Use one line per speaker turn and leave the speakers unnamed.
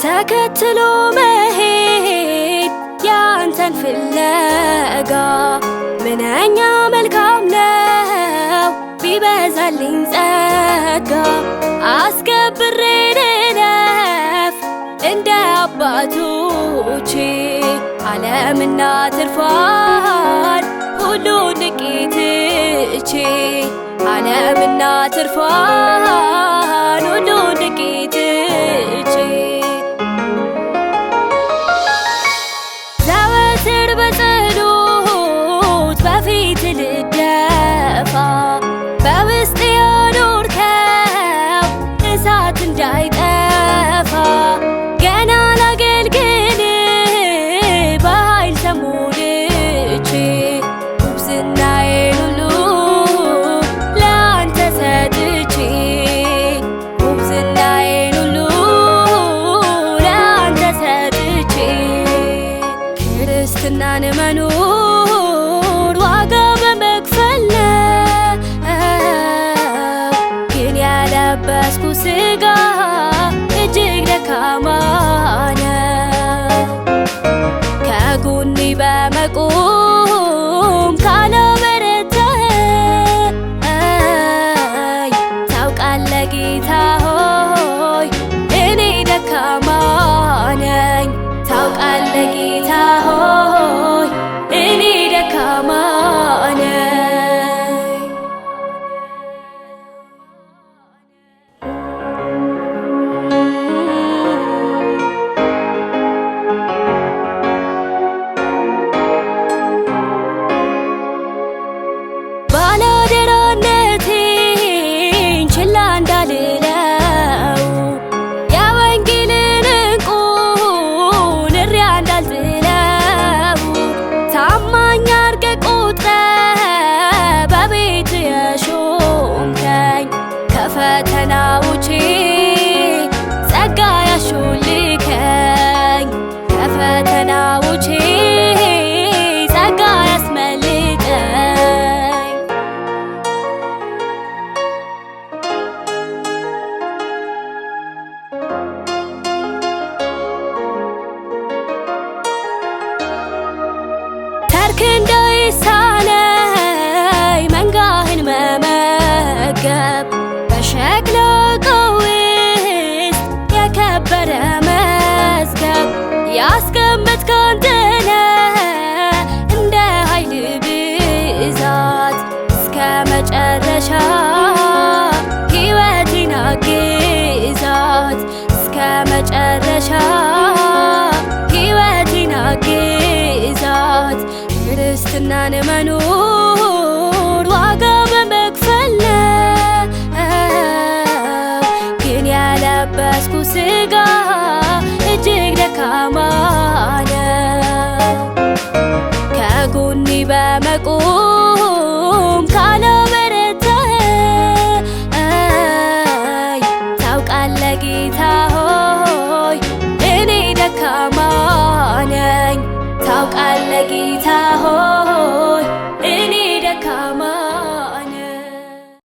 ተከትሎ መሄድ ያንተን ፍለጋ ምንኛ መልካም ነው ቢበዛልኝ ጸጋ። አስከብሬ ልለፍ እንደ አባቶቼ ዓለምና ትርፏን ሁሉ ንቄ ትቼ ዓለምና ትርፏን ሁሉ ንቄ ትቼ ዘወትር በጸሎት በፊት ልደፋ በውስጤ ያኖርከው እሳት እንዳይጠፋ ገና ላገልግል በኃይል ተሞልቼ ጉብዝናዬን ሁሉ ለአንተ ሰጥቼ ጉብዝናዬን ሁሉ ለአንተ ሰጥቼ ክርስትናን መኖር ዋጋ በመክፈል ግን ያለበስኩ ሥጋ እጅግ ደካማ ነው። ከጎኔ በመቆም ካላበረታኸኝ ታውቃለህ ጌታ ሆይ እኔ ደካማ ነኝ። ታውቃለህ ጌታ ሆይ እኔ ደካማ ነኝ። ባላደራነቴን ችላ እንዳልለው የወንጌልን ዕንቁ ንሪያ እንዳልጥለው ታማኝ አድርገህ ቆጥረህ በቤትህ የሾምከኝ ከፈተናዎቼ ጸጋ ያሾልከኝ ከፈተናዎቼ ጸጋ ያስመልጠኝ ተርክ እንዳይሳነኝ መንጋህን መመገብ በሸክላ ዕቃ ውስጥ የከበረ መዝገብ ያስቀመጥክ አንተ ነህ እንደ ኃይል ብዛት እስከ መጨረሻ ሕይወቴን አግዛት እስከ መጨረሻ ሕይወቴን አግዛት። ክርስትናን መኖር ዋጋ በመክፈል ግን ያለበስኩ ሥጋ እጅግ ደካማ ነው። ከጎኔ በመቆም